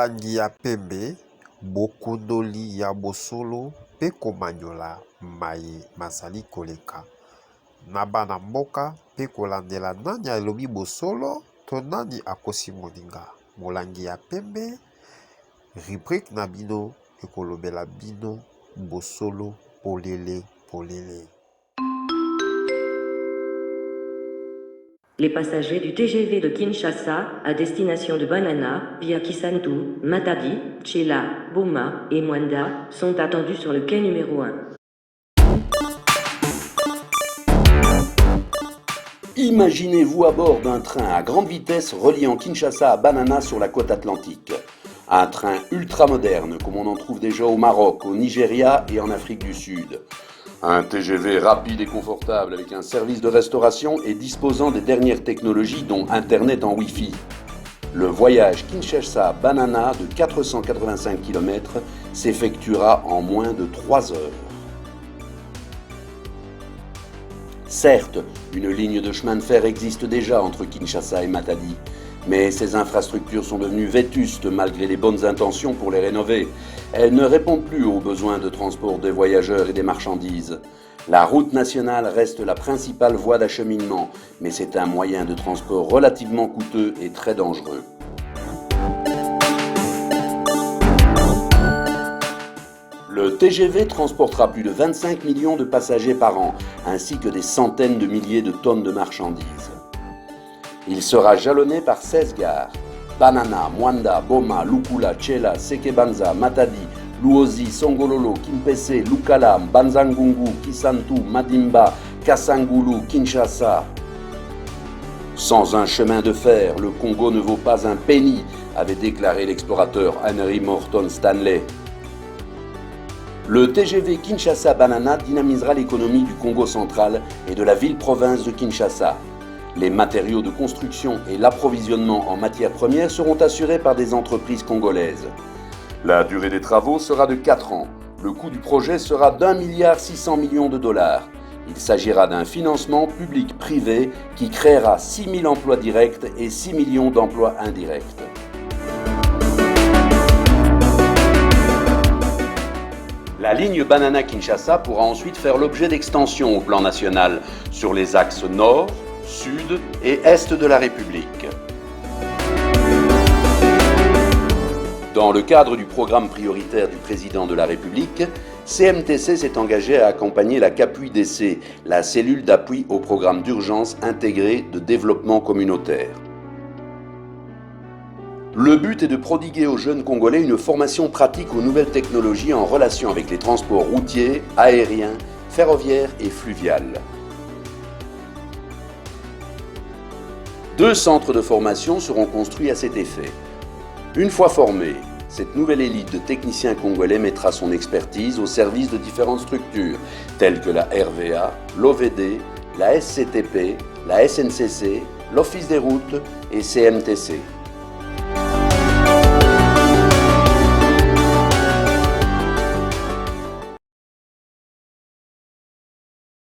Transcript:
molangi ya pembe, bokundoli ya bosolo pe komanyola maye mazali koleka. Na bana mboka pe kolandela nani alobi bosolo to nani akosi moninga. Molangi ya pembe, rubrique na bino ekolobela bino bosolo polele polele. Les passagers du TGV de Kinshasa à destination de Banana via Kisantu, Matadi, Tchela, Boma et Mwanda sont attendus sur le quai numéro 1. Imaginez-vous à bord d'un train à grande vitesse reliant Kinshasa à Banana sur la côte atlantique. Un train ultra-moderne comme on en trouve déjà au Maroc, au Nigeria et en Afrique du Sud. Un TGV rapide et confortable avec un service de restauration et disposant des dernières technologies dont Internet en Wi-Fi. Le voyage Kinshasa-Banana de 485 km s'effectuera en moins de 3 heures. Certes, une ligne de chemin de fer existe déjà entre Kinshasa et Matadi, mais ces infrastructures sont devenues vétustes malgré les bonnes intentions pour les rénover. Elles ne répondent plus aux besoins de transport des voyageurs et des marchandises. La route nationale reste la principale voie d'acheminement, mais c'est un moyen de transport relativement coûteux et très dangereux. Le TGV transportera plus de 25 millions de passagers par an, ainsi que des centaines de milliers de tonnes de marchandises. Il sera jalonné par 16 gares. Banana, Mwanda, Boma, Lukula, Tchela, Sekebanza, Matadi, Luozi, Songololo, Kimpese, Lukala, Banzangungu, Kisantu, Madimba, Kasangulu, Kinshasa. Sans un chemin de fer, le Congo ne vaut pas un penny, avait déclaré l'explorateur Henry Morton Stanley. Le TGV Kinshasa-Banana dynamisera l'économie du Congo central et de la ville-province de Kinshasa. Les matériaux de construction et l'approvisionnement en matières premières seront assurés par des entreprises congolaises. La durée des travaux sera de 4 ans. Le coût du projet sera d'1,6 milliard de dollars. Il s'agira d'un financement public-privé qui créera 6 000 emplois directs et 6 millions d'emplois indirects. La ligne Banana-Kinshasa pourra ensuite faire l'objet d'extensions au plan national sur les axes nord, sud et est de la République. Dans le cadre du programme prioritaire du président de la République, CMTC s'est engagé à accompagner la CAPUI-DC, la cellule d'appui au programme d'urgence intégré de développement communautaire. Le but est de prodiguer aux jeunes Congolais une formation pratique aux nouvelles technologies en relation avec les transports routiers, aériens, ferroviaires et fluviales. 2 centres de formation seront construits à cet effet. Une fois formée, cette nouvelle élite de techniciens congolais mettra son expertise au service de différentes structures, telles que la RVA, l'OVD, la SCTP, la SNCC, l'Office des routes et CMTC.